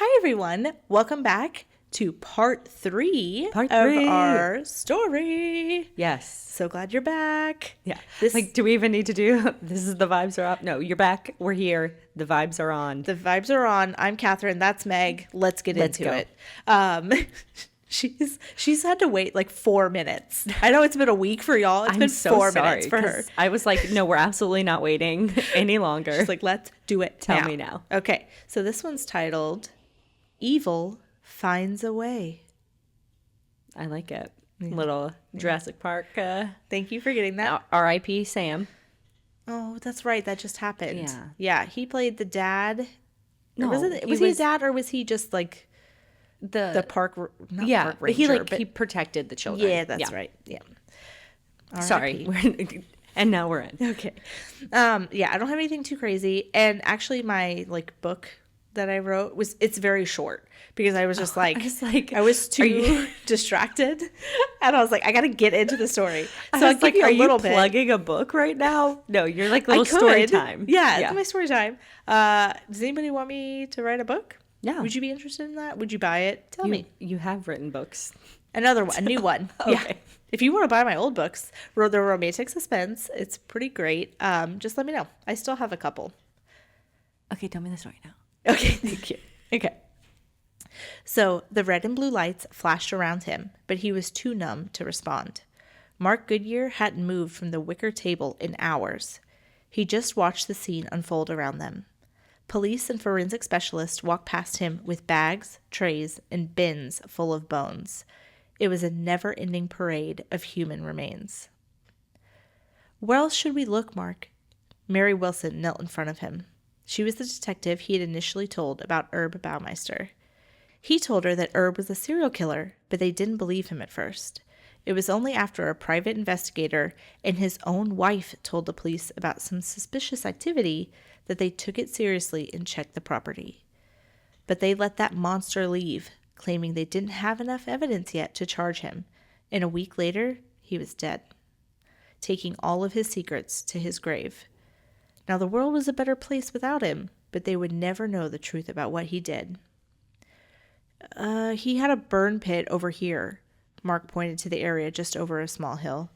Hi, everyone. Welcome back to part three of our story. Yes. So glad you're back. Yeah. Do we even need to do this is the vibes are up? No, you're back. We're here. The vibes are on. The vibes are on. I'm Catherine. That's Meg. Let's get into it. She's had to wait like 4 minutes. I know it's been a week for y'all. It's been so 4 sorry, minutes for her. I was like, no, we're absolutely not waiting any longer. She's like, let's do it Tell me now. Okay. So this one's titled Evil Finds a Way. I like it. Little Jurassic Park. Thank you for getting that. R.I.P. Sam. Oh, that's right. That just happened. Yeah. Yeah. He played the dad. No, was he a dad or was he just like the park? Not park ranger, he protected the children. Yeah, that's right. Yeah. Sorry. And now we're in. Okay. Yeah, I don't have anything too crazy. And actually my book that I wrote it's very short because I was just I was too distracted and I was like, I got to get into the story. So I'll give you a little bit. Plugging a book right now? No, you're like little story time. Yeah, it's my story time. Does anybody want me to write a book? Yeah. Would you be interested in that? Would you buy it? Tell me. You have written books. Another one, a new one. Okay. Yeah. If you want to buy my old books, The Romantic Suspense, it's pretty great. Just let me know. I still have a couple. Okay, tell me the story now. Okay, thank you. Okay. So the red and blue lights flashed around him, but he was too numb to respond. Mark Goodyear hadn't moved from the wicker table in hours. He just watched the scene unfold around them. Police and forensic specialists walked past him with bags, trays, and bins full of bones. It was a never-ending parade of human remains. Where else should we look, Mark? Mary Wilson knelt in front of him. She was the detective he had initially told about Herb Baumeister. He told her that Herb was a serial killer, but they didn't believe him at first. It was only after a private investigator and his own wife told the police about some suspicious activity that they took it seriously and checked the property. But they let that monster leave, claiming they didn't have enough evidence yet to charge him, and a week later, he was dead, taking all of his secrets to his grave. Now, the world was a better place without him, but they would never know the truth about what he did. He had a burn pit over here. Mark pointed to the area just over a small hill,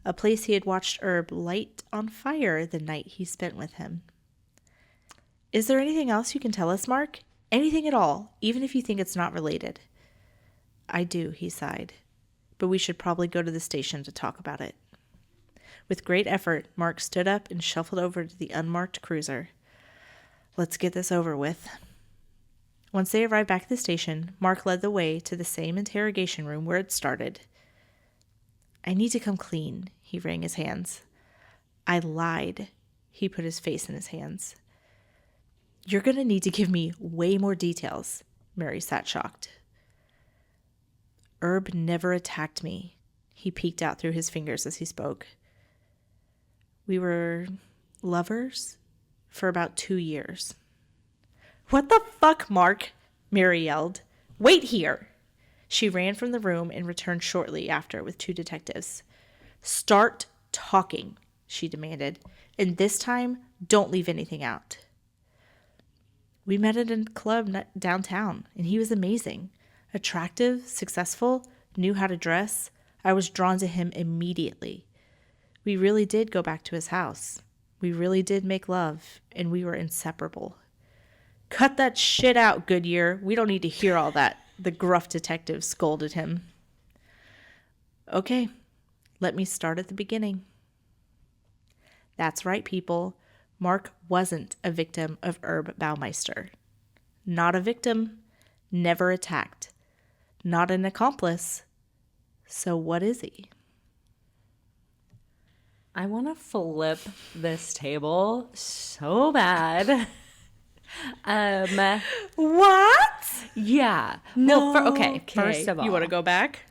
a place he had watched Herb light on fire the night he spent with him. Is there anything else you can tell us, Mark? Anything at all, even if you think it's not related. I do, he sighed, but we should probably go to the station to talk about it. With great effort, Mark stood up and shuffled over to the unmarked cruiser. Let's get this over with. Once they arrived back at the station, Mark led the way to the same interrogation room where it started. I need to come clean, he wrung his hands. I lied. He put his face in his hands. You're going to need to give me way more details, Mary sat shocked. Herb never attacked me. He peeked out through his fingers as he spoke. We were lovers for about 2 years. What the fuck, Mark? Mary yelled. Wait here. She ran from the room and returned shortly after with 2 detectives. Start talking, she demanded, and this time, don't leave anything out. We met at a club downtown, and he was amazing. Attractive, successful, knew how to dress. I was drawn to him immediately. We really did go back to his house. We really did make love, and we were inseparable. Cut that shit out, Goodyear. We don't need to hear all that, the gruff detective scolded him. Okay, let me start at the beginning. That's right, people. Mark wasn't a victim of Herb Baumeister. Not a victim, never attacked. Not an accomplice. So what is he? I want to flip this table so bad. What? Yeah. No. Well, okay, first of all. You want to go back?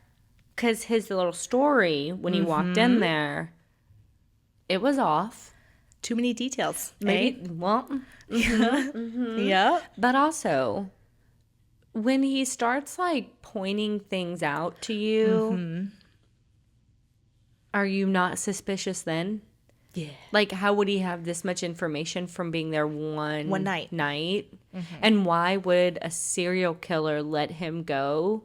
Because his little story, when he walked in there, it was off. Too many details. Maybe, well. Yeah. But also, when he starts, pointing things out to you, are you not suspicious then? Yeah. Like, how would he have this much information from being there one night? And why would a serial killer let him go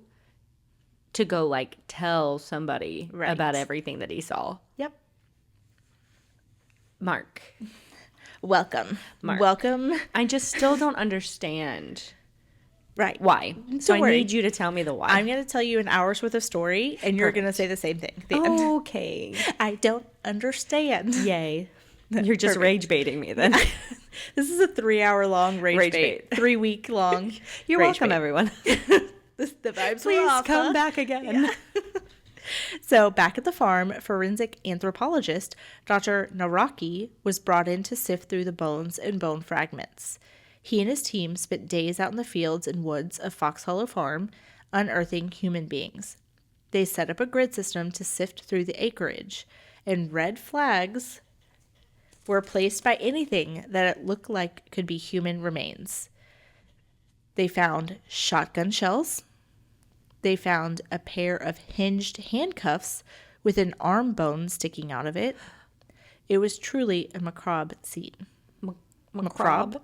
to go, like, tell somebody Right. about everything that he saw? Yep. Mark. Welcome. Mark. Welcome. I just still don't understand Right. why. So I worry. need you to tell me the why. I'm going to tell you an hour's worth of story, and you're going to say the same thing. The end. Okay. I don't understand. Yay. You're just rage baiting me then. This is a 3-hour-long rage bait. 3-week-long. You're welcome, everyone. The vibes were Please off, come back again. Yeah. So back at the farm, forensic anthropologist Dr. Naraki was brought in to sift through the bones and bone fragments. He and his team spent days out in the fields and woods of Fox Hollow Farm, unearthing human beings. They set up a grid system to sift through the acreage, and red flags were placed by anything that it looked like could be human remains. They found shotgun shells. They found a pair of hinged handcuffs with an arm bone sticking out of it. It was truly a macabre scene. Macabre?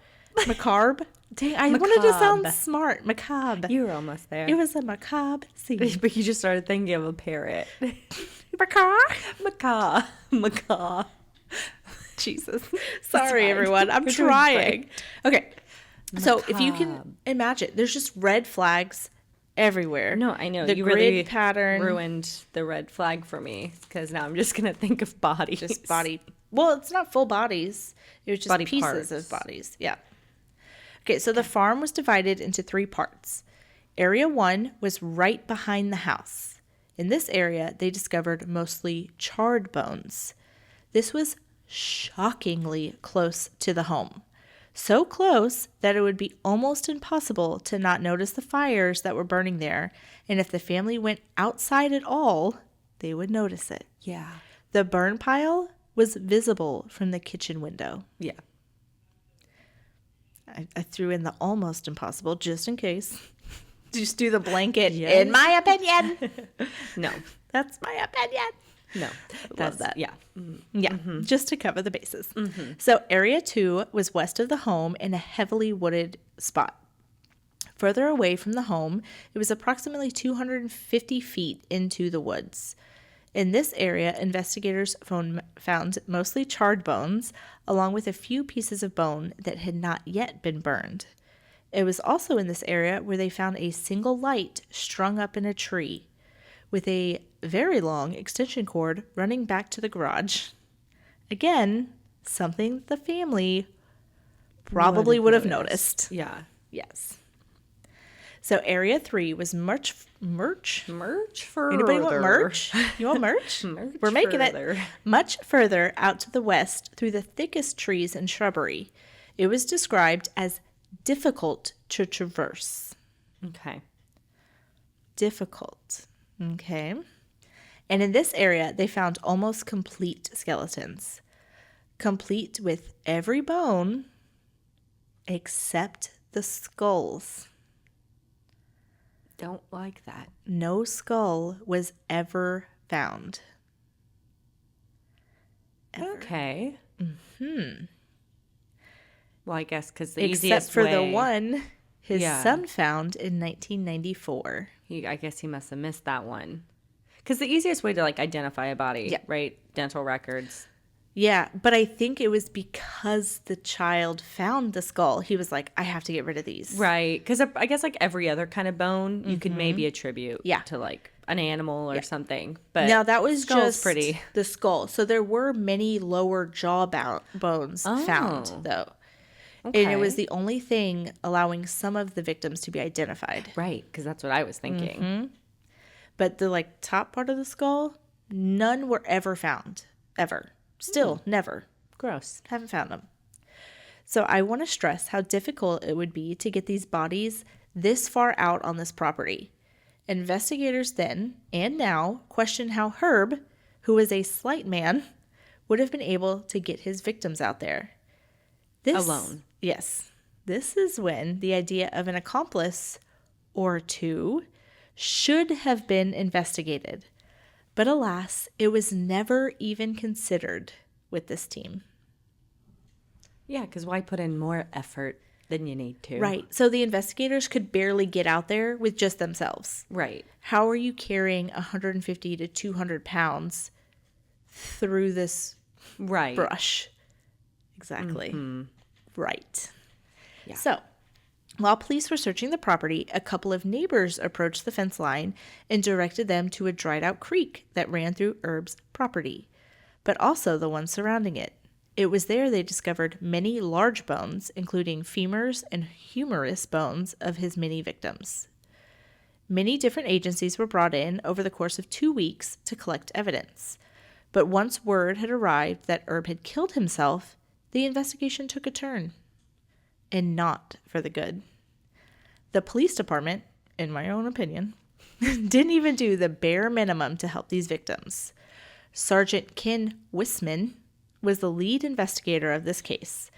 Macabre? Dang, I wanted to sound smart. Macabre. You were almost there. It was a macabre scene. But you just started thinking of a parrot. Macabre? Macaw. Macaw. Jesus. Sorry, fine. everyone. I'm You're doing trying. Okay. So if you Macabre. can imagine, there's just red flags everywhere. No, I know. The You grid really pattern. ruined the red flag for me because now I'm just going to think of bodies. Just body. Well, it's not full bodies. It was just Body pieces parts. of bodies. Yeah. Okay, so the farm was divided into 3 parts. Area 1 was right behind the house. In this area, they discovered mostly charred bones. This was shockingly close to the home. So close that it would be almost impossible to not notice the fires that were burning there, and if the family went outside at all, they would notice it. Yeah. The burn pile was visible from the kitchen window. Yeah. I threw in the almost impossible just in case. Just do the blanket, Yes. in my opinion. No. That's my opinion. No. Love that. Yeah. Yeah, just to cover the bases. So area 2 was west of the home in a heavily wooded spot. Further away from the home, it was approximately 250 feet into the woods. In this area, investigators found mostly charred bones, along with a few pieces of bone that had not yet been burned. It was also in this area where they found a single light strung up in a tree, with a very long extension cord running back to the garage. Again, something the family probably would have noticed. Yeah. Yes. So area 3 was merch. Merch further. Anybody want merch? You want merch? Merch We're making further. it much further out to the west through the thickest trees and shrubbery. It was described as difficult to traverse. Okay. Difficult. Okay. And in this area, they found almost complete skeletons, complete with every bone except the skulls. Don't like that. No skull was ever found. Ever. Okay. Well, I guess because the Except easiest for way, the one his Yeah. son found in 1994. I guess he must have missed that one. Because the easiest way to like identify a body, Yeah. right? Dental records. Yeah, but I think it was because the child found the skull. He was like, I have to get rid of these. Right. Because I guess like every other kind of bone you could maybe attribute Yeah. to like an animal or something. But Now that was skull's just pretty. the skull. So there were many lower jaw bones found, Oh. though. Okay. And it was the only thing allowing some of the victims to be identified. Right. Because that's what I was thinking. But the like top part of the skull, none were ever found. Ever. Still, never. Gross. Haven't found them. So I want to stress how difficult it would be to get these bodies this far out on this property. Investigators then, and now, question how Herb, who was a slight man, would have been able to get his victims out there. Alone. Yes. This is when the idea of an accomplice or two should have been investigated. But alas, it was never even considered with this team. Yeah, because why put in more effort than you need to? Right. So the investigators could barely get out there with just themselves. Right. How are you carrying 150 to 200 pounds through this Right. brush? Exactly. Right. Yeah. So, while police were searching the property, a couple of neighbors approached the fence line and directed them to a dried out creek that ran through Erb's property, but also the one surrounding it. It was there they discovered many large bones, including femurs and humerus bones of his many victims. Many different agencies were brought in over the course of 2 weeks to collect evidence. But once word had arrived that Erb had killed himself, the investigation took a turn. And not for the good. The police department, in my own opinion, didn't even do the bare minimum to help these victims. Sergeant Ken Wisman was the lead investigator of this case,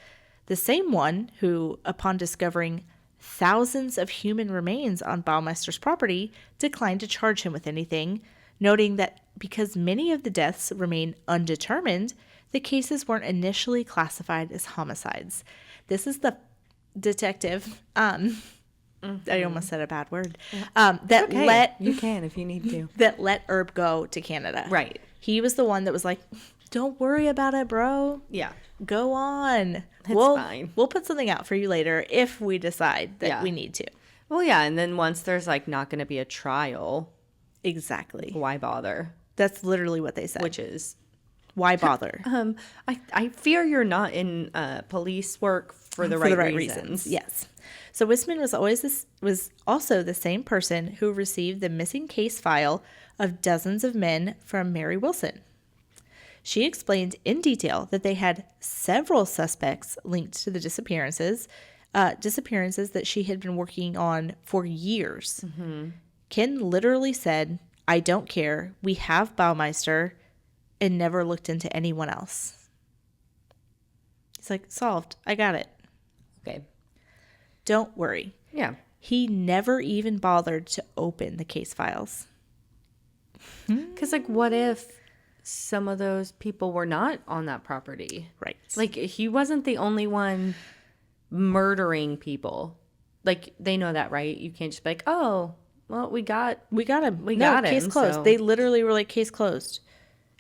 the same one who, upon discovering thousands of human remains on Baumeister's property, declined to charge him with anything, noting that because many of the deaths remain undetermined, the cases weren't initially classified as homicides. This is the detective, I almost said a bad word, that Okay. let You can if you need to. that let Erb go to Canada. Right. He was the one that was like, don't worry about it, bro. Yeah. Go on. It's fine. We'll put something out for you later if we decide that we need to. Well, yeah, and then once there's like not going to be a trial, Exactly. why bother? That's literally what they said. Which is, Why bother? I fear you're not in police work for the right reasons. Yes. So Wisman was also the same person who received the missing case file of dozens of men from Mary Wilson. She explained in detail that they had several suspects linked to the disappearances that she had been working on for years. Mm-hmm. Ken literally said, "I don't care. We have Baumeister," and never looked into anyone else. He's like, solved. I got it. Okay. Don't worry. Yeah. He never even bothered to open the case files. Because, like, what if some of those people were not on that property? Right. Like, he wasn't the only one murdering people. Like, they know that, right? You can't just be like, oh, well, we got him. got him, Case closed. so- They literally were like, case closed.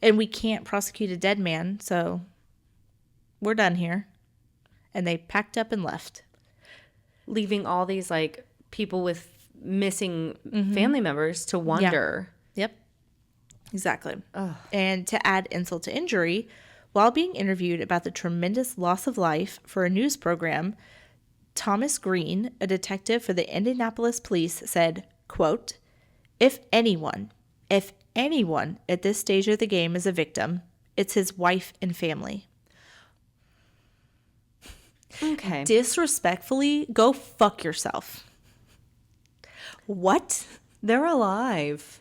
And we can't prosecute a dead man, so we're done here. And they packed up and left. leaving all these, like, people with missing family members to wonder. Yep. Exactly. Ugh. And to add insult to injury, while being interviewed about the tremendous loss of life for a news program, Thomas Green, a detective for the Indianapolis police, said, quote, if anyone at this stage of the game is a victim, it's his wife and family. Okay. Disrespectfully, go fuck yourself. What? They're alive.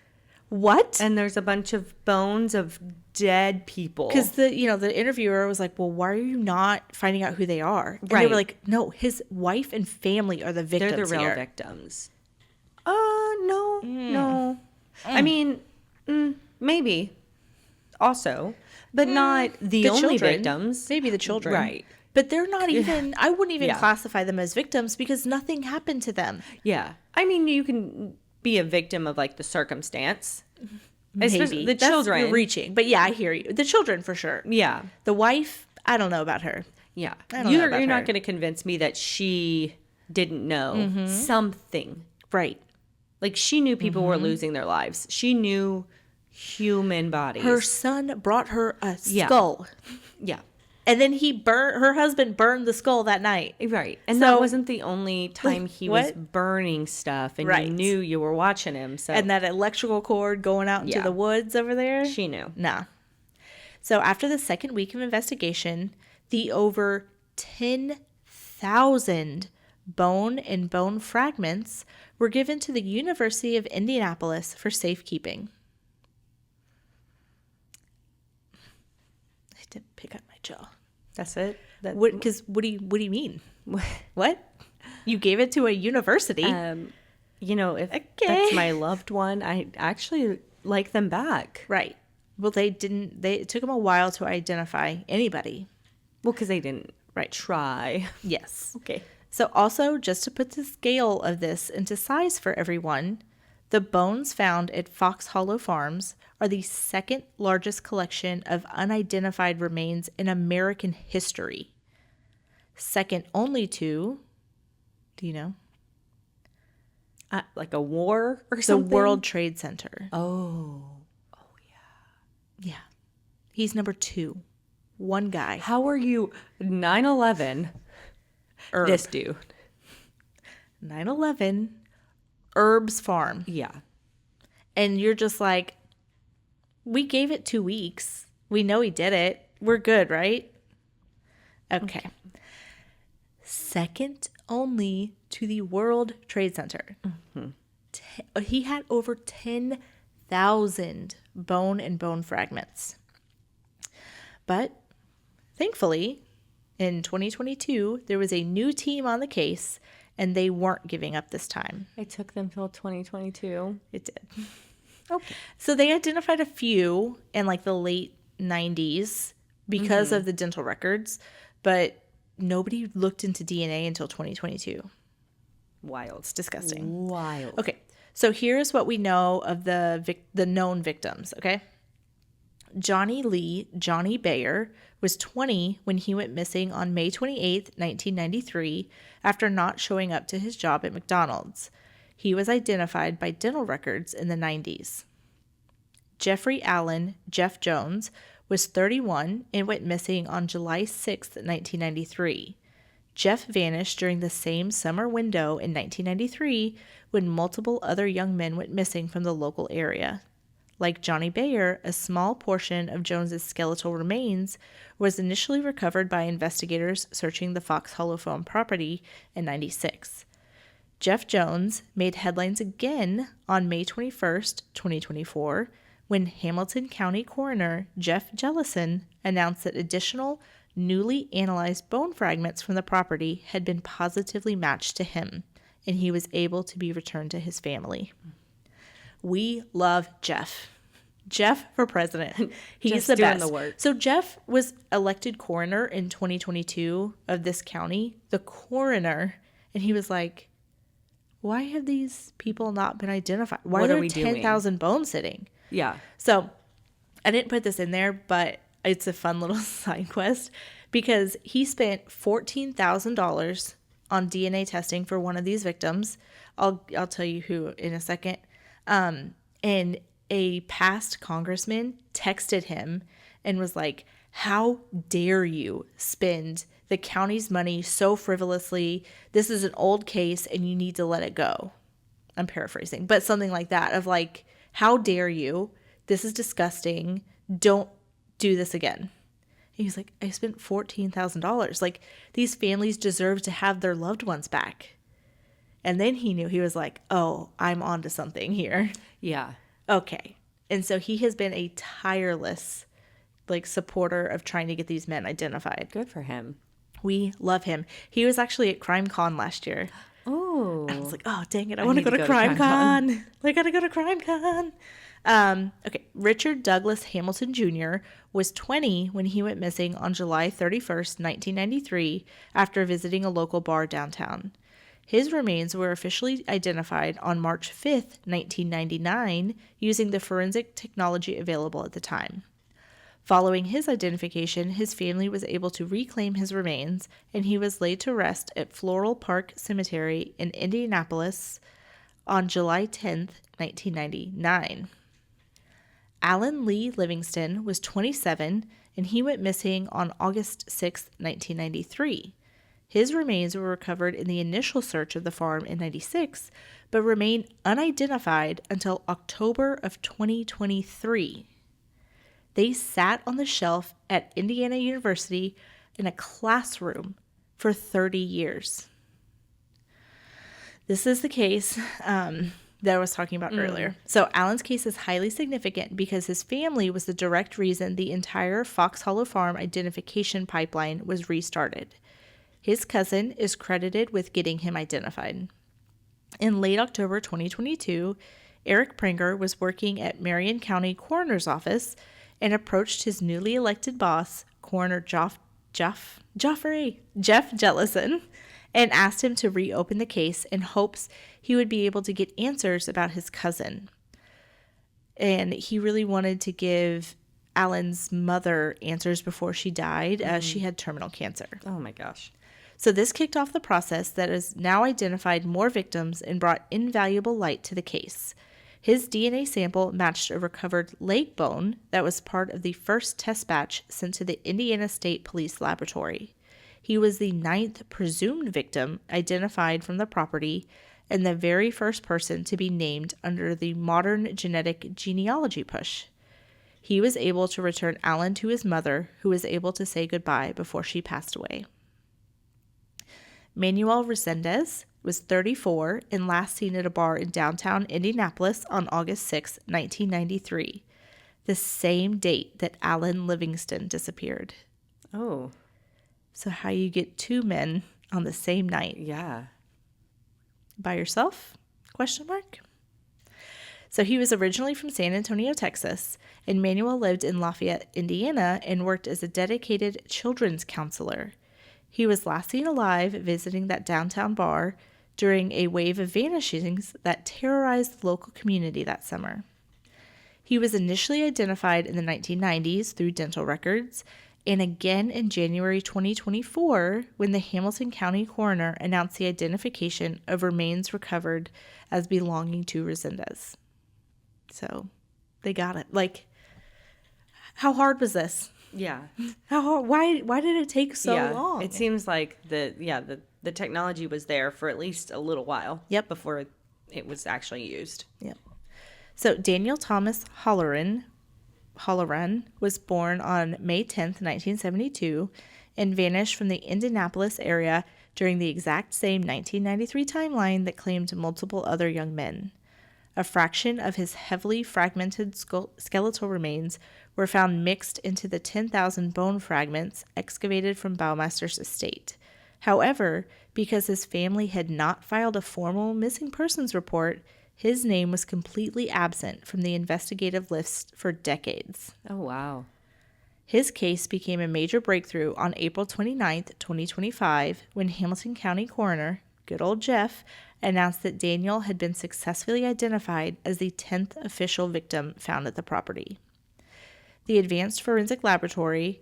What? And there's a bunch of bones of dead people. Because the interviewer was like, well, why are you not finding out who they are? And they Right. were like, no, his wife and family are the victims. They're the real here. victims. No. I mean, maybe. Also. But not the only children. victims. Maybe the children. Right. But they're not even, I wouldn't even Yeah. classify them as victims because nothing happened to them. Yeah. I mean, you can be a victim of, like, the circumstance. Especially Maybe. the children. You're reaching. But yeah, I hear you. The children for sure. Yeah. The wife, I don't know about her. Yeah. I don't know about You're not her. going to convince me that she didn't know something. Right. Like, she knew people were losing their lives. She knew human bodies. Her son brought her a Yeah. skull. Yeah. And then her husband burned the skull that night. Right. And So- that wasn't the only time he was what? burning stuff, and Right. you knew you were watching him. So And that electrical cord going out into Yeah. the woods over there. she knew. Nah. So after the second week of investigation, the over 10,000 bone and bone fragments were given to the University of Indianapolis for safekeeping. I had to pick up my jaw. That's it. Because what do you mean? What? You gave it to a university? You know, if Okay. that's my loved one, I actually like them back. Right. Well, it took them a while to identify anybody. Well, because they didn't Right. try. Yes. Okay. So also, just to put the scale of this into size for everyone, the bones found at Fox Hollow Farms are the second largest collection of unidentified remains in American history. Second only to, do you know? Like a war or The something? World Trade Center. Oh. Yeah. He's number 2. One guy. How are you 9/11? Herb. This dude. 9/11, Herb's Farm. Yeah. And you're just like, we gave it 2 weeks. We know he did it. We're good, right? Okay. Second only to the World Trade Center. He had over 10,000 bone and bone fragments. But thankfully, in 2022, there was a new team on the case, and they weren't giving up this time. It took them till 2022. It did. Okay. So they identified a few in like the late 90s because of the dental records, but nobody looked into DNA until 2022. Wild. It's disgusting. Wild. Okay, so here's what we know of the known victims, okay? Johnny Bayer, was 20 when he went missing on May 28th, 1993, after not showing up to his job at McDonald's. He was identified by dental records in the 90s. Jeffrey Allen, Jeff Jones, was 31 and went missing on July 6th, 1993. Jeff vanished during the same summer window in 1993 when multiple other young men went missing from the local area. Like Johnny Bayer, a small portion of Jones's skeletal remains was initially recovered by investigators searching the Fox Hollow Farm property in 96. Jeff Jones made headlines again on May 21st, 2024, when Hamilton County Coroner Jeff Jellison announced that additional newly analyzed bone fragments from the property had been positively matched to him, and he was able to be returned to his family. We love Jeff. Jeff for president. He's Just the doing best. the work. So Jeff was elected coroner in 2022 of this county, the coroner, and he was like, why have these people not been identified? Why What are are there we doing? 10,000 bones sitting? Yeah. So I didn't put this in there, but it's a fun little side quest because he spent $14,000 on DNA testing for one of these victims. I'll tell you who in a second. And a past congressman texted him and was like, how dare you spend the county's money so frivolously? This is an old case and you need to let it go. I'm paraphrasing, but something like that of like, how dare you? This is disgusting. Don't do this again. He was like, I spent $14,000. Like, these families deserve to have their loved ones back. And then he knew, he was like, oh, I'm onto something here. Yeah. Okay. And so he has been a tireless, like, supporter of trying to get these men identified. Good for him. We love him. He was actually at CrimeCon last year. Oh. I was like, oh, dang it. I want to need go to to go to CrimeCon. I got to go to CrimeCon. Okay. Richard Douglas Hamilton Jr. was 20 when he went missing on July 31st, 1993, after visiting a local bar downtown. His remains were officially identified on March 5th, 1999, using the forensic technology available at the time. Following his identification, his family was able to reclaim his remains, and he was laid to rest at Floral Park Cemetery in Indianapolis on July 10th, 1999. Alan Lee Livingston was 27, and he went missing on August 6th, 1993. His remains were recovered in the initial search of the farm in 96, but remained unidentified until October of 2023. They sat on the shelf at Indiana University in a classroom for 30 years. This is the case that I was talking about earlier. So Alan's case is highly significant because his family was the direct reason the entire Fox Hollow Farm identification pipeline was restarted. His cousin is credited with getting him identified. In late October 2022, Eric Pranger was working at Marion County Coroner's Office, and approached his newly elected boss, Coroner Jeff Jellison, and asked him to reopen the case in hopes he would be able to get answers about his cousin. And he really wanted to give Alan's mother answers before she died, as she had terminal cancer. Oh my gosh. So this kicked off the process that has now identified more victims and brought invaluable light to the case. His DNA sample matched a recovered leg bone that was part of the first test batch sent to the Indiana State Police Laboratory. He was the 9th presumed victim identified from the property and the very first person to be named under the modern genetic genealogy push. He was able to return Alan to his mother, who was able to say goodbye before she passed away. Manuel Resendez was 34 and last seen at a bar in downtown Indianapolis on August 6, 1993, the same date that Alan Livingston disappeared. Oh. So how you get 2 men on the same night? Yeah. By yourself? Question mark. So he was originally from San Antonio, Texas, and Manuel lived in Lafayette, Indiana, and worked as a dedicated children's counselor. He was last seen alive visiting that downtown bar during a wave of vanishings that terrorized the local community that summer. He was initially identified in the 1990s through dental records, and again in January 2024 when the Hamilton County coroner announced the identification of remains recovered as belonging to Resendez. So they got it. Like, how hard was this? Yeah. How hard, why did it take so long? It seems like the technology was there for at least a little while. Yep. Before it was actually used. Yep. So Daniel Thomas Halloran was born on May 10th, 1972, and vanished from the Indianapolis area during the exact same 1993 timeline that claimed multiple other young men. A fraction of his heavily fragmented skeletal remains were found mixed into the 10,000 bone fragments excavated from Baumeister's estate. However, because his family had not filed a formal missing persons report, his name was completely absent from the investigative list for decades. Oh, wow. His case became a major breakthrough on April 29th, 2025, when Hamilton County coroner, good old Jeff, announced that Daniel had been successfully identified as the 10th official victim found at the property. The Advanced Forensic Laboratory,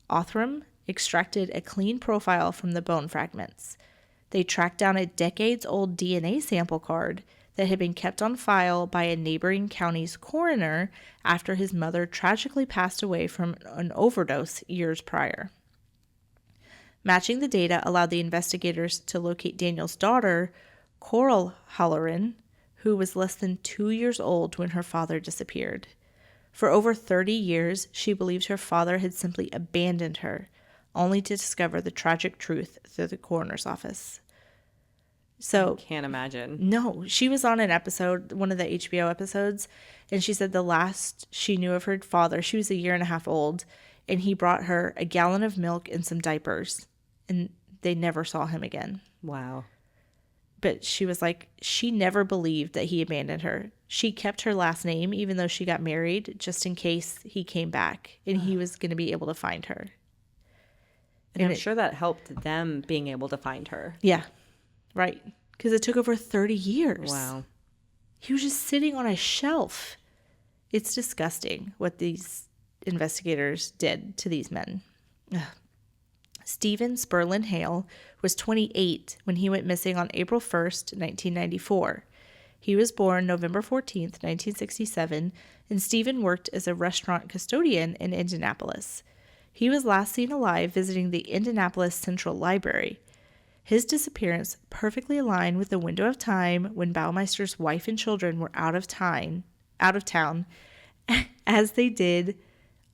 Othram, extracted a clean profile from the bone fragments. They tracked down a decades-old DNA sample card that had been kept on file by a neighboring county's coroner after his mother tragically passed away from an overdose years prior. Matching the data allowed the investigators to locate Daniel's daughter, Coral Halloran, who was less than 2 years old when her father disappeared. For over 30 years, she believed her father had simply abandoned her, only to discover the tragic truth through the coroner's office. So, I can't imagine. No, she was on an episode, one of the HBO episodes, and she said the last she knew of her father, she was 1.5 years old, and he brought her a gallon of milk and some diapers, and they never saw him again. Wow. But she was like, she never believed that he abandoned her. She kept her last name, even though she got married, just in case he came back and he was going to be able to find her. And I'm sure that helped them being able to find her. Yeah, right. Because it took over 30 years. Wow. He was just sitting on a shelf. It's disgusting what these investigators did to these men. Ugh. Stephen Sperlin Hale was 28 when he went missing on April 1st, 1994. He was born November 14th, 1967, and Stephen worked as a restaurant custodian in Indianapolis. He was last seen alive visiting the Indianapolis Central Library. His disappearance perfectly aligned with the window of time when Baumeister's wife and children were out of town, as they did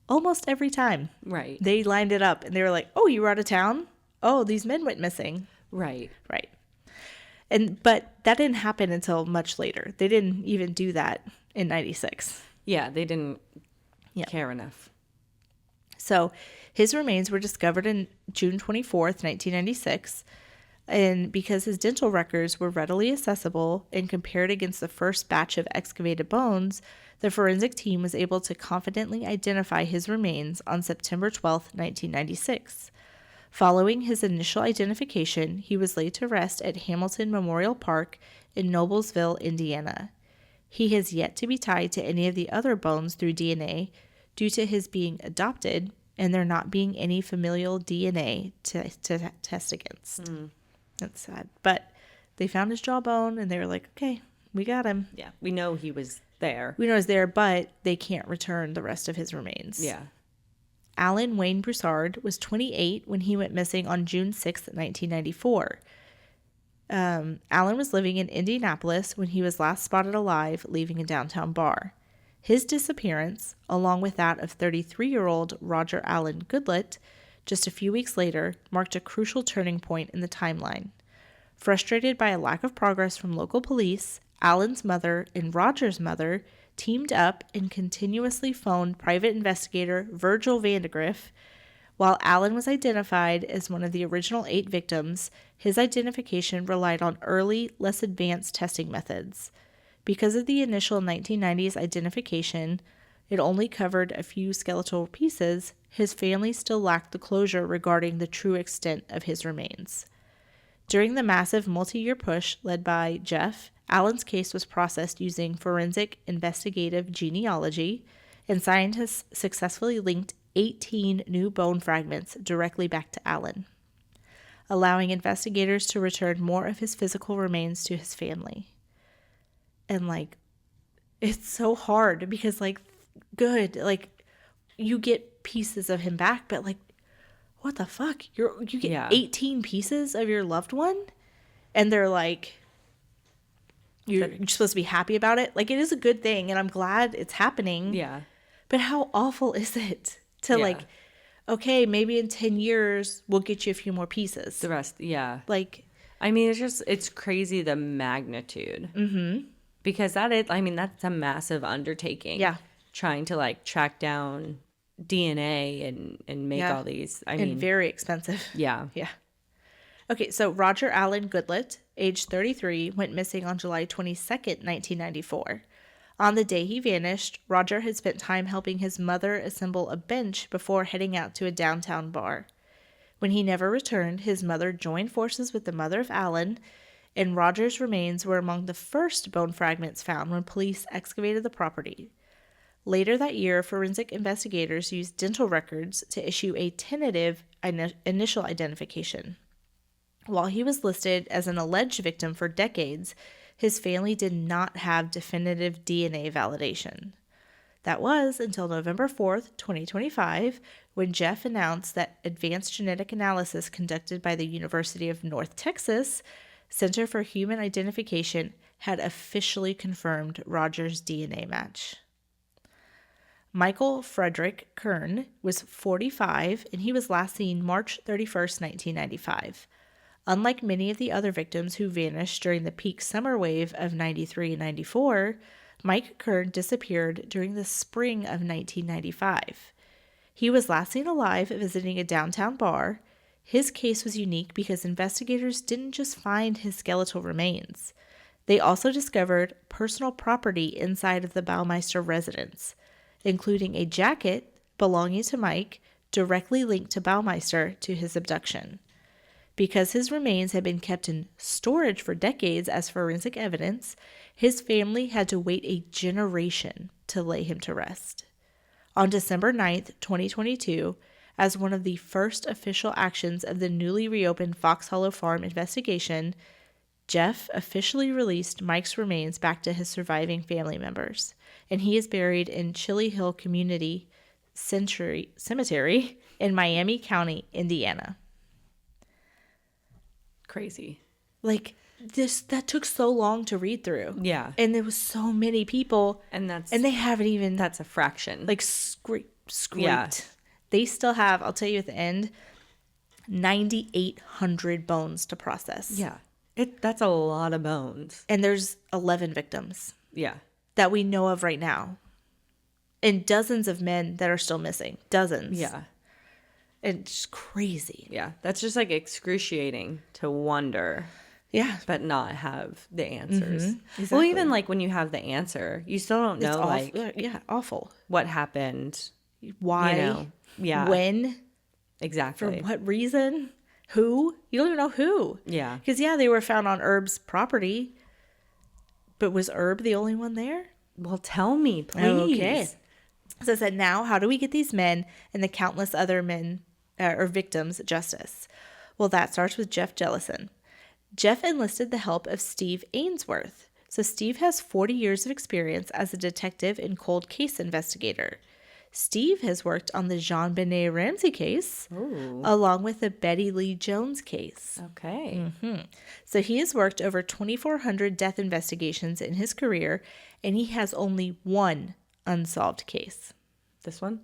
almost every time. Right. They lined it up and they were like, oh, you were out of town? Oh, these men went missing. Right. Right. But that didn't happen until much later. They didn't even do that in 96. Yeah, they didn't care enough. So his remains were discovered on June 24th, 1996. And because his dental records were readily accessible and compared against the first batch of excavated bones, The forensic team was able to confidently identify his remains on September 12, 1996. Following his initial identification, he was laid to rest at Hamilton Memorial Park in Noblesville, Indiana. He has yet to be tied to any of the other bones through DNA due to his being adopted and there not being any familial DNA to test against. That's sad. But they found his jawbone and they were like, okay, we got him. Yeah. We know he was there. We know he's there, but they can't return the rest of his remains. Yeah. Alan Wayne Broussard was 28 when he went missing on June 6, 1994. Alan was living in Indianapolis when he was last spotted alive, leaving a downtown bar. His disappearance, along with that of 33-year-old Roger Allen Goodlett, just a few weeks later, marked a crucial turning point in the timeline. Frustrated by a lack of progress from local police, Alan's mother and Roger's mother teamed up and continuously phoned private investigator Virgil Vandegrift. While Alan was identified as one of the original 8 victims, his identification relied on early, less advanced testing methods. Because of the initial 1990s identification, it only covered a few skeletal pieces, his family still lacked the closure regarding the true extent of his remains. During the massive multi-year push led by Jeff, Alan's case was processed using forensic investigative genealogy, and scientists successfully linked 18 new bone fragments directly back to Alan, allowing investigators to return more of his physical remains to his family. And, like, it's so hard because, like, good, like, you get pieces of him back, but, like, what the fuck? You get 18 pieces of your loved one, and they're like, you're supposed to be happy about it. Like, it is a good thing, and I'm glad it's happening. Yeah. But how awful is it to, like, okay, maybe in 10 years, we'll get you a few more pieces. The rest, yeah. Like, I mean, it's crazy the magnitude. Mm-hmm. Because that's a massive undertaking. Yeah. Trying to, like, track down DNA and make all these. I mean, very expensive. Yeah. Yeah. Okay, so Roger Allen Goodlett, age 33, went missing on July 22nd, 1994. On the day he vanished, Roger had spent time helping his mother assemble a bench before heading out to a downtown bar. When he never returned, his mother joined forces with the mother of Alan, and Roger's remains were among the first bone fragments found when police excavated the property. Later that year, forensic investigators used dental records to issue a tentative initial identification. While he was listed as an alleged victim for decades, his family did not have definitive DNA validation. That was until November 4th, 2025, when Jeff announced that advanced genetic analysis conducted by the University of North Texas Center for Human Identification had officially confirmed Roger's DNA match. Michael Frederick Kern was 45, and he was last seen March 31st, 1995. Unlike many of the other victims who vanished during the peak summer wave of 93 and 94, Mike Kern disappeared during the spring of 1995. He was last seen alive visiting a downtown bar. His case was unique because investigators didn't just find his skeletal remains. They also discovered personal property inside of the Baumeister residence, including a jacket belonging to Mike directly linked to Baumeister to his abduction. Because his remains had been kept in storage for decades as forensic evidence, his family had to wait a generation to lay him to rest. On December 9th, 2022, as one of the first official actions of the newly reopened Fox Hollow Farm investigation, Jeff officially released Mike's remains back to his surviving family members, and he is buried in Chili Hill Community Cemetery in Miami County, Indiana. Crazy. Like, that took so long to read through. Yeah. And there was so many people. And they haven't even. That's a fraction. Like, scraped. Yeah. They still have, I'll tell you at the end, 9,800 bones to process. Yeah. That's a lot of bones. And there's 11 victims. Yeah. That we know of right now. And dozens of men that are still missing. Dozens. Yeah. It's crazy. Yeah. That's just, like, excruciating to wonder. Yeah. but not have the answers. Well, exactly. even like when you have the answer, you still don't know like awful. what happened. Why? You know? Yeah. When? For Exactly. what reason? Who? You don't even know who. Yeah. Because, they were found on Herb's property. But was Herb the only one there? Well, tell me, please. Okay. So I said, now, how do we get these men and the countless other men or victims justice? Well, that starts with Jeff Jellison. Jeff enlisted the help of Steve Ainsworth. So Steve has 40 years of experience as a detective and cold case investigator. Steve has worked on the JonBenet Ramsey case, along with the Betty Lee Jones case. Okay. So he has worked over 2,400 death investigations in his career, and he has only one unsolved case. This one?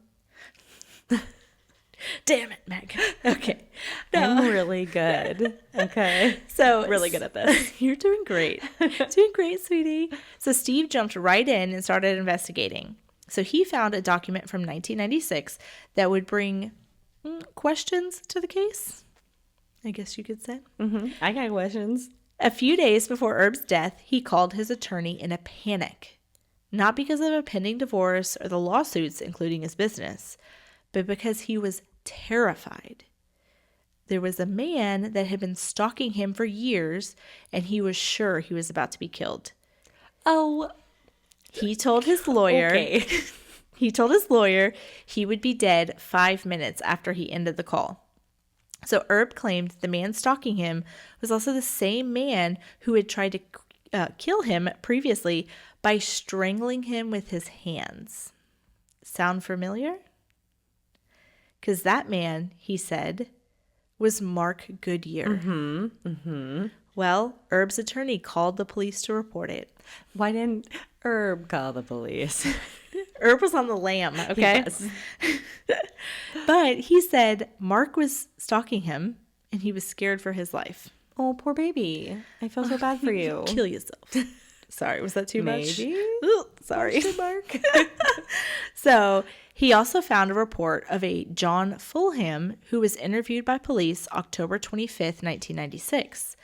Damn it, Meg. Okay. I'm really good. Okay. So really good at this. You're doing great. Doing great, sweetie. So Steve jumped right in and started investigating. So he found a document from 1996 that would bring questions to the case, I guess you could say. I got questions. A few days before Herb's death, he called his attorney in a panic. Not because of a pending divorce or the lawsuits, including his business, but because he was terrified. There was a man that had been stalking him for years, and he was sure he was about to be killed. Oh, He told his lawyer. okay. He told his lawyer he would be dead 5 minutes after he ended the call. So Herb claimed the man stalking him was also the same man who had tried to kill him previously by strangling him with his hands. Sound familiar? Because that man, he said, was Mark Goodyear. Well, Herb's attorney called the police to report it. Why didn't Herb call the police? Herb was on the lam, okay? Yes. But he said Mark was stalking him and he was scared for his life. Oh, poor baby. I feel so bad for you. Kill yourself. Sorry, was that too much? Maybe. Ooh, sorry. Mark. So he also found a report of a John Fulham who was interviewed by police October 25th, 1996.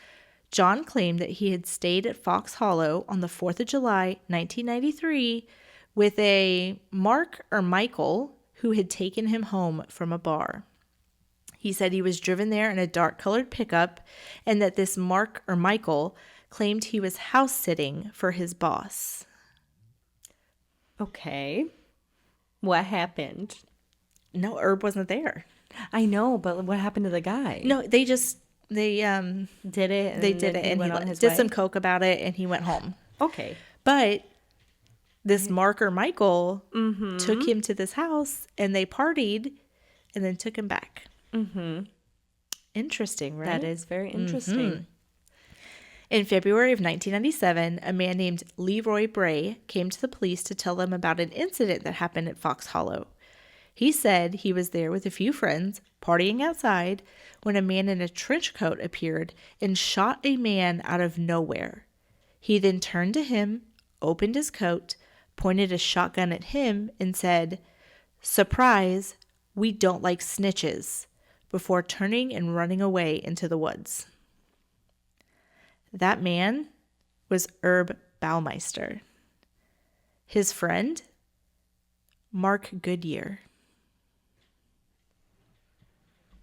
John claimed that he had stayed at Fox Hollow on the 4th of July, 1993, with a Mark or Michael who had taken him home from a bar. He said he was driven there in a dark-colored pickup and that this Mark or Michael claimed he was house-sitting for his boss. Okay. What happened? No, Herb wasn't there. I know, but what happened to the guy? No, they did it. Did it? They did it, and he did some coke about it, and he went home. Okay. But this Mark or Michael took him to this house, and they partied, and then took him back. Interesting, right? That is very interesting. In February of 1997, a man named Leroy Bray came to the police to tell them about an incident that happened at Fox Hollow. He said he was there with a few friends, partying outside, when a man in a trench coat appeared and shot a man out of nowhere. He then turned to him, opened his coat, pointed a shotgun at him, and said, "Surprise, we don't like snitches," before turning and running away into the woods. That man was Herb Baumeister. His friend, Mark Goodyear.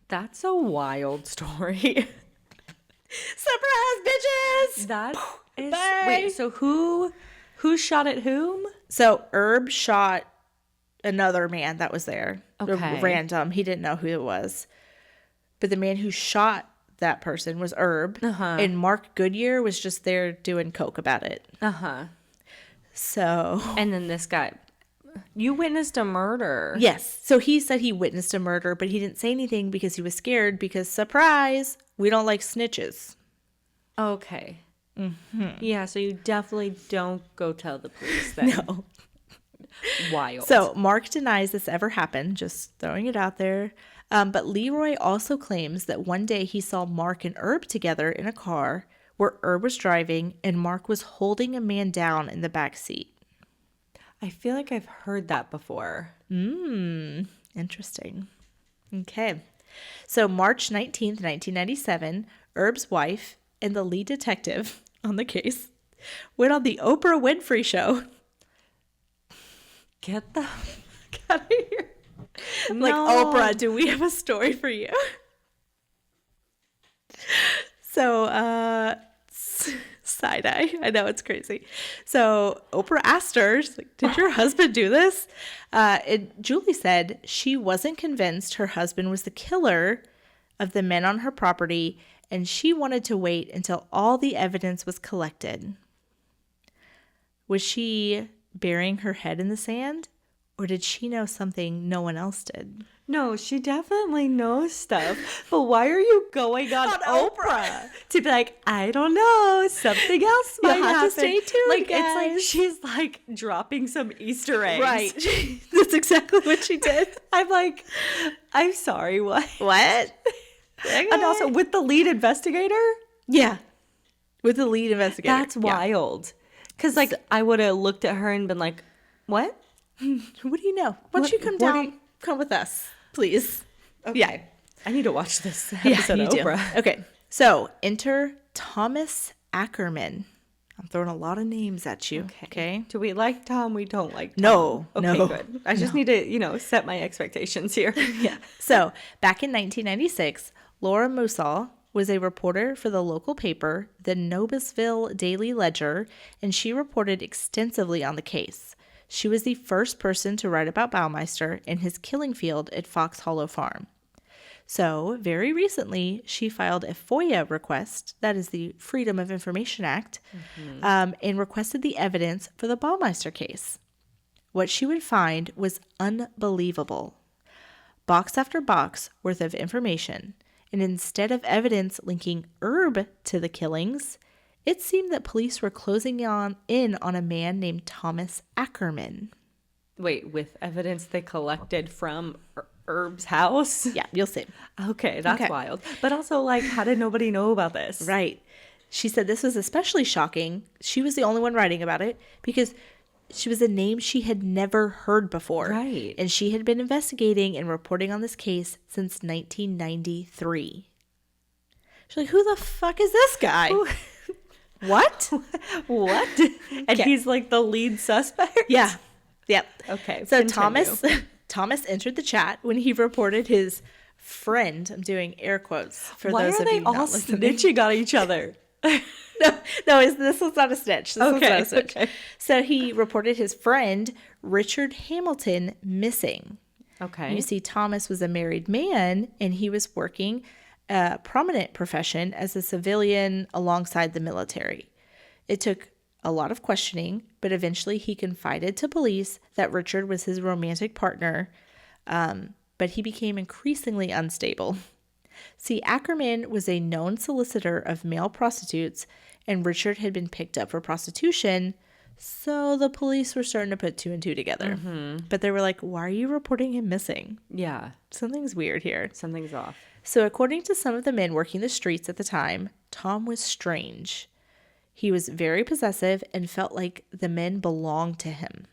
That's a wild story. Surprise, bitches! That is... Bye. Wait, so who shot at whom? So Herb shot another man that was there. Okay. Random. He didn't know who it was. But the man who shot that person was Herb. And Mark Goodyear was just there doing coke about it. So... And then this guy... You witnessed a murder. Yes. So he said he witnessed a murder, but he didn't say anything because he was scared because, surprise, we don't like snitches. Okay. Yeah, so you definitely don't go tell the police then. No. Wild. So Mark denies this ever happened, just throwing it out there. But Leroy also claims that one day he saw Mark and Herb together in a car where Herb was driving and Mark was holding a man down in the back seat. I feel like I've heard that before. Interesting. Okay. So March 19th, 1997, Herb's wife, and the lead detective on the case went on the Oprah Winfrey Show. Get the fuck out of here. Like, No. Oprah, do we have a story for you? So, side eye. I know, it's crazy. So Oprah asked her, she's like, did your husband do this? And Julie said she wasn't convinced her husband was the killer of the men on her property, and she wanted to wait until all the evidence was collected. Was she burying her head in the sand, or did she know something no one else did? No, she definitely knows stuff. But why are you going on Oprah? To be like, I don't know, something else might You'll have happen. to stay tuned, like, guys. It's like she's like dropping some Easter eggs. Right. That's exactly what she did. I'm like, I'm sorry, what? What? And also with the lead investigator? Yeah. With the lead investigator. That's Yeah. wild. Because, like, I would have looked at her and been like, what? What do you know? Why don't you come what do down? you- Come with us, please. Okay. Yeah. I need to watch this episode you of do. Oprah. Okay. So enter Thomas Ackerman. I'm throwing a lot of names at you. Okay. Do we like Tom? We don't like Tom. No, Okay, no, good. I just need to, set my expectations here. Yeah. So back in 1996, Laura Musall was a reporter for the local paper, the Noblesville Daily Ledger, and she reported extensively on the case. She was the first person to write about Baumeister and his killing field at Fox Hollow Farm. So, very recently, she filed a FOIA request, that is the Freedom of Information Act, and requested the evidence for the Baumeister case. What she would find was unbelievable. Box after box worth of information, and instead of evidence linking Herb to the killings, it seemed that police were closing in on a man named Thomas Ackerman. Wait, with evidence they collected from Herb's house? Yeah, you'll see. Okay, that's Okay. wild. But also, like, how did nobody know about this? Right. She said this was especially shocking. She was the only one writing about it because she was a name she had never heard before. Right. And she had been investigating and reporting on this case since 1993. She's like, who the fuck is this guy? What? What? And Okay. he's like the lead suspect? Yeah. Yep. Okay. So continue. Thomas entered the chat when he reported his friend. I'm doing air quotes for Why those are of they you all not listening. snitching on each other? This was not a snitch. This was Okay, not a snitch. okay. So he reported his friend Richard Hamilton missing. Okay. You see, Thomas was a married man, and he was working a prominent profession as a civilian alongside the military. It took a lot of questioning, but eventually he confided to police that Richard was his romantic partner, but he became increasingly unstable. See, Ackerman was a known solicitor of male prostitutes, and Richard had been picked up for prostitution, so the police were starting to put two and two together. But they were like, why are you reporting him missing? Yeah. Something's weird here. Something's off. So according to some of the men working the streets at the time, Tom was strange. He was very possessive and felt like the men belonged to him.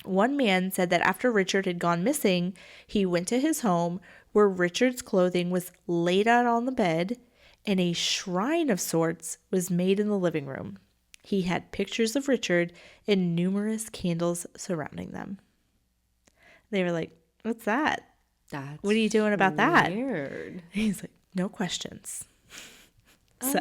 One man said that after Richard had gone missing, he went to his home where Richard's clothing was laid out on the bed and a shrine of sorts was made in the living room. He had pictures of Richard and numerous candles surrounding them. They were like, what's that? That's What are you doing about that? weird. He's like, no questions. So,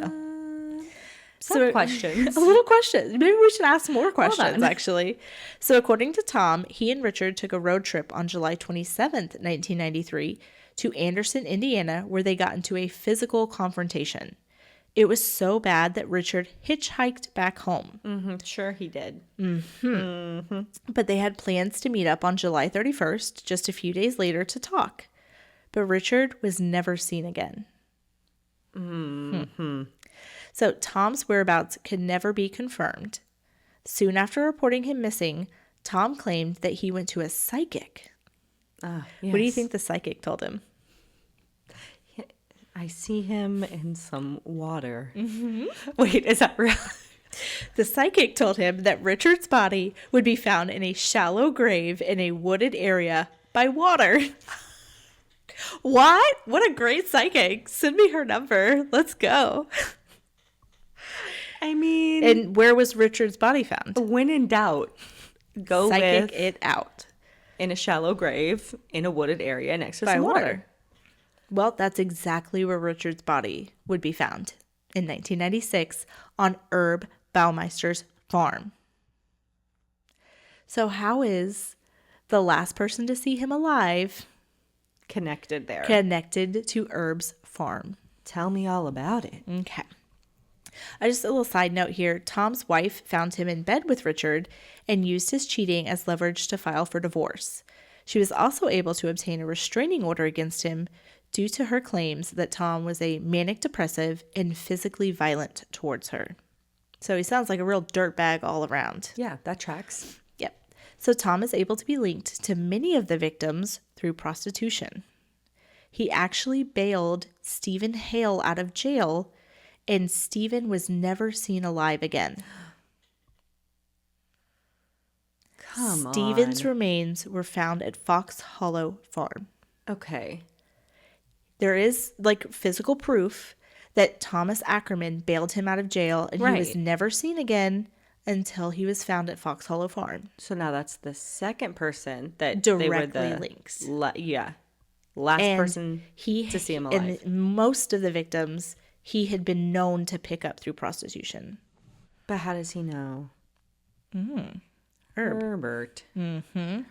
Some questions. a little question. Maybe we should ask more questions, on. actually. So, according to Tom, he and Richard took a road trip on July 27th, 1993, to Anderson, Indiana, where they got into a physical confrontation. It was so bad that Richard hitchhiked back home. Mm-hmm. Sure he did. But they had plans to meet up on July 31st, just a few days later, to talk. But Richard was never seen again. So Tom's whereabouts could never be confirmed. Soon after reporting him missing, Tom claimed that he went to a psychic. What do you think the psychic told him? I see him in some water. Mm-hmm. Wait, is that real? The psychic told him that Richard's body would be found in a shallow grave in a wooded area by water. What? What a great psychic. Send me her number. Let's go. I mean, And where was Richard's body found? when in doubt, go Psychic with it out. in a shallow grave in a wooded area next to By some water. water. Well, that's exactly where Richard's body would be found in 1996 on Herb Baumeister's farm. So how is the last person to see him alive Connected there. connected to Herb's farm? Tell me all about it. Okay. Just a little side note here. Tom's wife found him in bed with Richard and used his cheating as leverage to file for divorce. She was also able to obtain a restraining order against him due to her claims that Tom was a manic depressive and physically violent towards her. So he sounds like a real dirtbag all around. Yeah, that tracks. Yep. So Tom is able to be linked to many of the victims through prostitution. He actually bailed Stephen Hale out of jail, and Stephen was never seen alive again. Come Stephen's on. remains were found at Fox Hollow Farm. Okay. There is like physical proof that Thomas Ackerman bailed him out of jail, and he was Right. never seen again until he was found at Fox Hollow Farm. So now that's the second person that Directly they were the links. last And person to see him alive. And most of the victims he had been known to pick up through prostitution. But how does he know? Herb. Herbert. And